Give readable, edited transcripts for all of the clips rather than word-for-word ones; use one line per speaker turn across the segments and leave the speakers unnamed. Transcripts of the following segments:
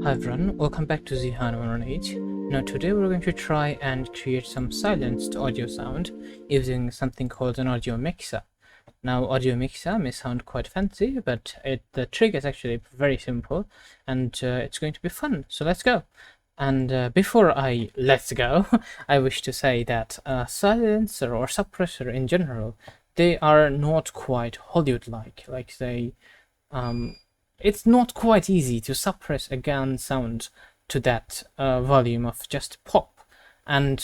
Hi everyone, welcome back to Zihan118. Now today we're going to try and create some silenced audio sound using something called an audio mixer. Now audio mixer may sound quite fancy, but the trick is actually very simple and it's going to be fun. So let's go. And before let's go, I wish to say that silencer or suppressor in general, they are not quite Hollywood-like. It's not quite easy to suppress a gun sound to that volume of just pop. And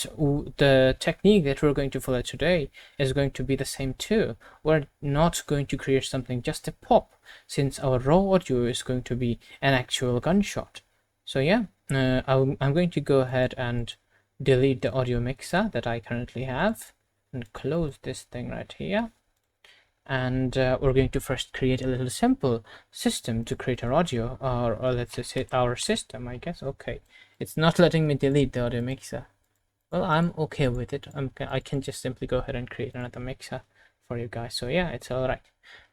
the technique that we're going to follow today is going to be the same too. We're not going to create something just a pop, since our raw audio is going to be an actual gunshot. So yeah, I'm going to go ahead and delete the audio mixer that I currently have and close this thing right here. And we're going to first create a little simple system to create our audio, or let's just say our system, I guess. Okay, it's not letting me delete the audio mixer. Well, I'm okay with it. I can just simply go ahead and create another mixer for you guys. So yeah, it's all right.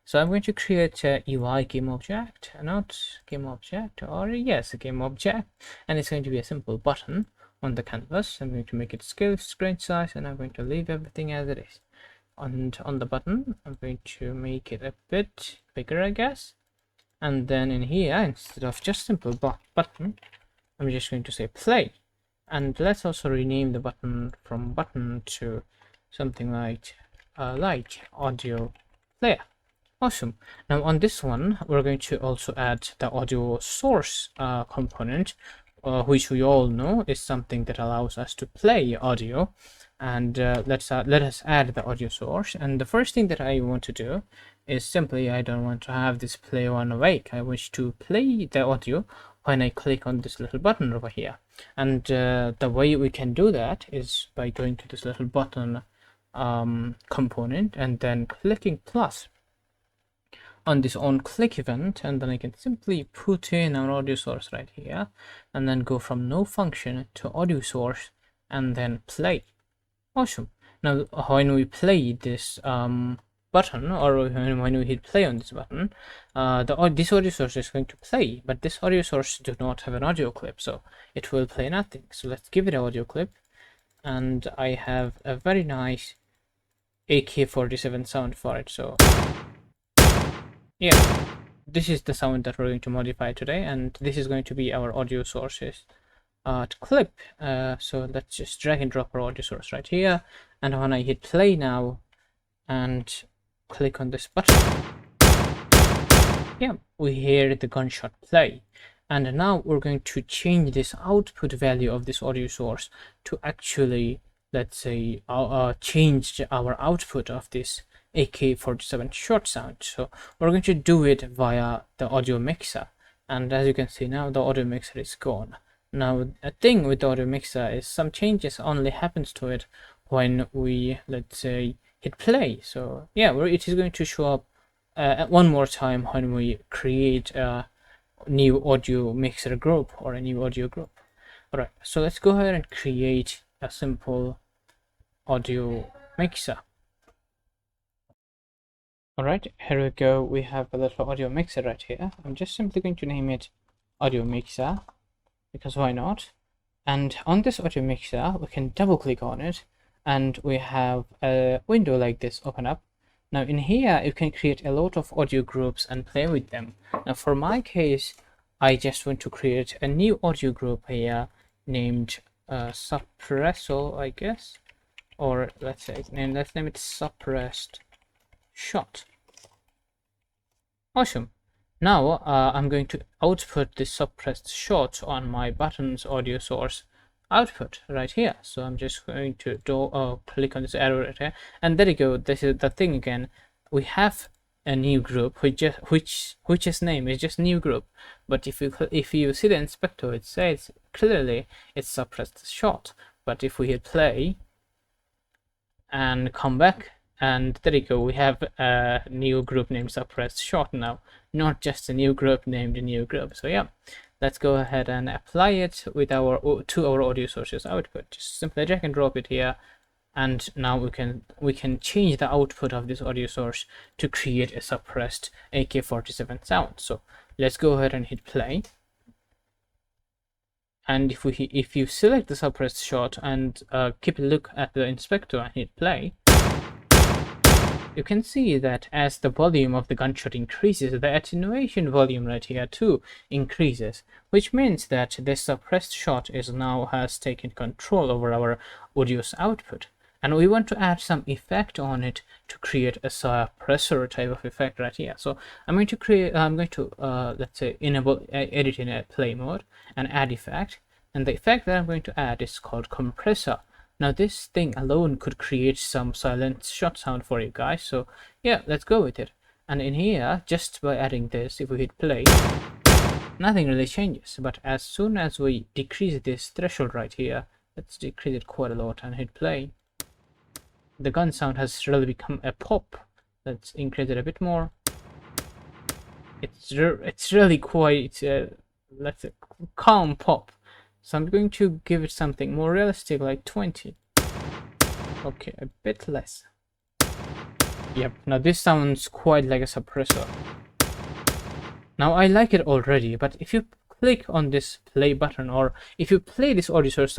So I'm going to create a UI game object, not game object, or yes, a game object, and it's going to be a simple button on the canvas. I'm going to make it scale screen size, and I'm going to leave everything as it is. And on the button, I'm going to make it a bit bigger, I guess. And then in here, instead of just simple button, I'm just going to say play. And let's also rename the button from button to something like audio player. Awesome. Now on this one, we're going to also add the audio source component, which we all know is something that allows us to play audio. And let us add the audio source. And the first thing that I want to do is simply, I don't want to have this play on awake. I wish to play the audio when I click on this little button over here. And the way we can do that is by going to this little button component and then clicking plus on this on click event, and then I can simply put in our audio source right here and then go from no function to audio source and then play. Awesome. Now when we play this button, or when we hit play on this button, this audio source is going to play, but this audio source do not have an audio clip, so it will play nothing. So let's give it an audio clip, and I have a very nice AK-47 sound for it. So yeah, this is the sound that we're going to modify today, and this is going to be our audio sources clip. So let's just drag and drop our audio source right here, and when I hit play now and click on this button, yeah, we hear the gunshot play. And now we're going to change this output value of this audio source to actually, let's say, change our output of this AK-47 short sound. So we're going to do it via the audio mixer, and as you can see now, the audio mixer is gone. Now a thing with the audio mixer is some changes only happens to it when we, let's say, hit play. So yeah, it is going to show up one more time when we create a new audio mixer group or a new audio group. All right, so let's go ahead and create a simple audio mixer. All right, here we go. We have a little audio mixer right here. I'm just simply going to name it audio mixer, because why not? And on this audio mixer, we can double click on it, and we have a window like this open up. Now in here, you can create a lot of audio groups and play with them. Now for my case, I just want to create a new audio group here named suppressor, I guess, or let's name it suppressed shot. Awesome. Now I'm going to output this suppressed shot on my button's audio source output right here. So I'm just going to click on this arrow right here, and there you go. This is the thing again. We have a new group which's name is just new group, but if you see the inspector, it says clearly it's suppressed shot. But if we hit play and come back, and there you go, we have a new group named suppressed shot now, not just a new group named a new group. So yeah, let's go ahead and apply it with our audio sources output. Just simply drag and drop it here, and now we can change the output of this audio source to create a suppressed AK-47 sound. So let's go ahead and hit play. And if you select the suppressed shot and keep a look at the inspector and hit play, you can see that as the volume of the gunshot increases, the attenuation volume right here too increases, which means that this suppressed shot is now has taken control over our audio's output. And we want to add some effect on it to create a suppressor type of effect right here. So I'm going to let's say enable edit in a play mode and add effect. And the effect that I'm going to add is called compressor. Now this thing alone could create some silent shot sound for you guys. So yeah, let's go with it. And in here, just by adding this, if we hit play, nothing really changes. But as soon as we decrease this threshold right here, let's decrease it quite a lot and hit play, the gun sound has really become a pop. Let's increase it a bit more. It's really quite let's say calm pop. So I'm going to give it something more realistic, like 20. Okay, a bit less. Yep, now this sounds quite like a suppressor. Now I like it already, but if you click on this play button, or if you play this audio source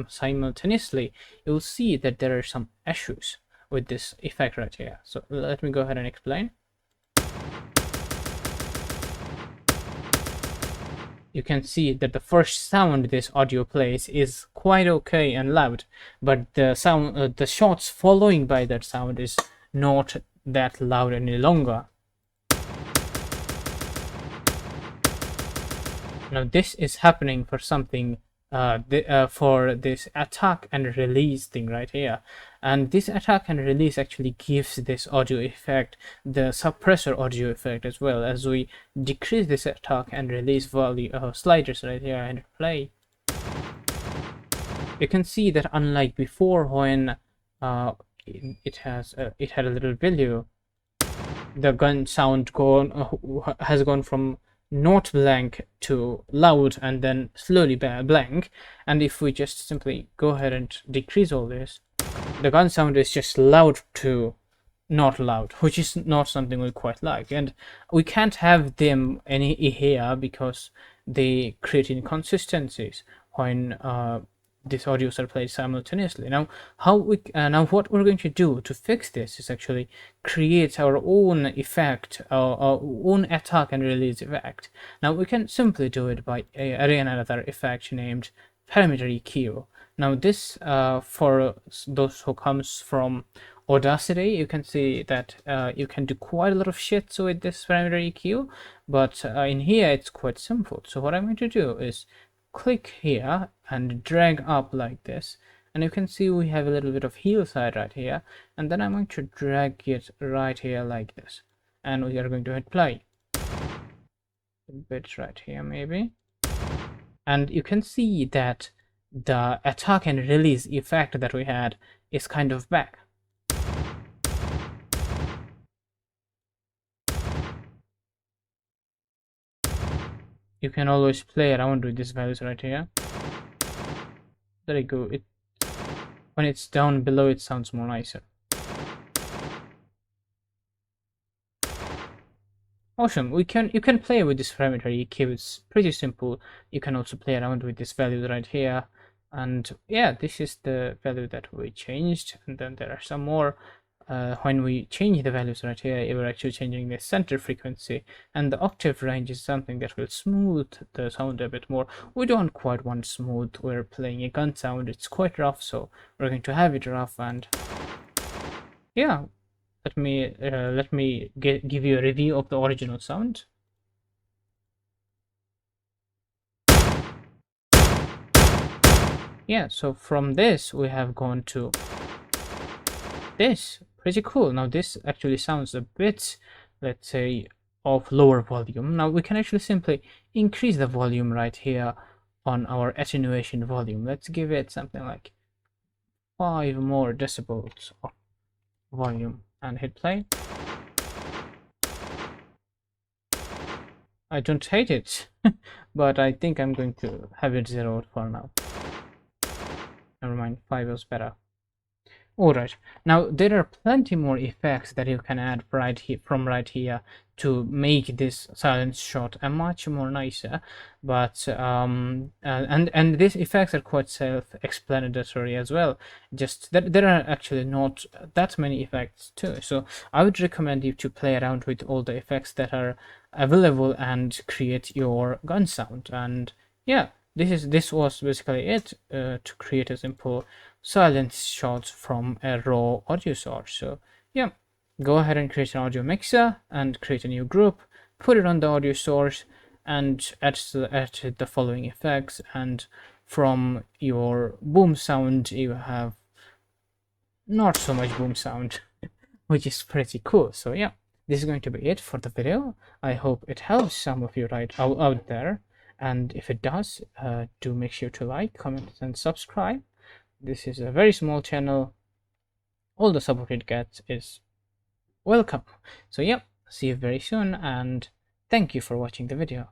simultaneously, you'll see that there are some issues with this effect right here. So let me go ahead and explain. You can see that the first sound this audio plays is quite okay and loud, but the sound, the shots following by that sound is not that loud any longer. Now this is happening for something for this attack and release thing right here, and this attack and release actually gives this audio effect the suppressor audio effect, as well as we decrease this attack and release value sliders right here and play. You can see that unlike before, when it had a little value, the gun sound has gone from not blank to loud and then slowly blank. And if we just simply go ahead and decrease all this, the gun sound is just loud to not loud, which is not something we quite like. And we can't have them any here because they create inconsistencies when these audios are played simultaneously. Now what we're going to do to fix this is actually create our own effect, our own attack and release effect. Now we can simply do it by adding another effect named parametric EQ. Now this for those who comes from Audacity, you can see that you can do quite a lot of shit with this parametric EQ, but in here it's quite simple. So what I'm going to do is click here and drag up like this, and you can see we have a little bit of heel side right here, and then I'm going to drag it right here like this, and we are going to hit play a bit right here maybe, and you can see that the attack and release effect that we had is kind of back. You can always play around with these values right here. There you go. When it's down below, it sounds more nicer. Awesome. You can play with this parameter EQ. It's pretty simple. You can also play around with this value right here. And yeah, this is the value that we changed. And then there are some more. When we change the values right here, we're actually changing the center frequency, and the octave range is something that will smooth the sound a bit more. We don't quite want smooth. We're playing a gun sound, it's quite rough, so we're going to have it rough. And yeah, let me give you a review of the original sound. Yeah, so from this we have gone to this. Pretty cool. Now this actually sounds a bit, let's say, of lower volume. Now we can actually simply increase the volume right here on our attenuation volume. Let's give it something like 5 more decibels of volume and hit play. I don't hate it, but I think I'm going to have it zeroed for now. Never mind, 5 was better. Alright, now there are plenty more effects that you can add from right here to make this silence shot a much more nicer. But and these effects are quite self-explanatory as well. Just that there are actually not that many effects too, so I would recommend you to play around with all the effects that are available and create your gun sound. And yeah, this was basically it, to create a simple silence shot from a raw audio source. So yeah, go ahead and create an audio mixer and create a new group, put it on the audio source, and add the following effects. And from your boom sound, you have not so much boom sound, which is pretty cool. So yeah, this is going to be it for the video. I hope it helps some of you out there, and if it does, do make sure to like, comment, and subscribe. This is a very small channel. All the support it gets is welcome. So yeah, see you very soon, and thank you for watching the video.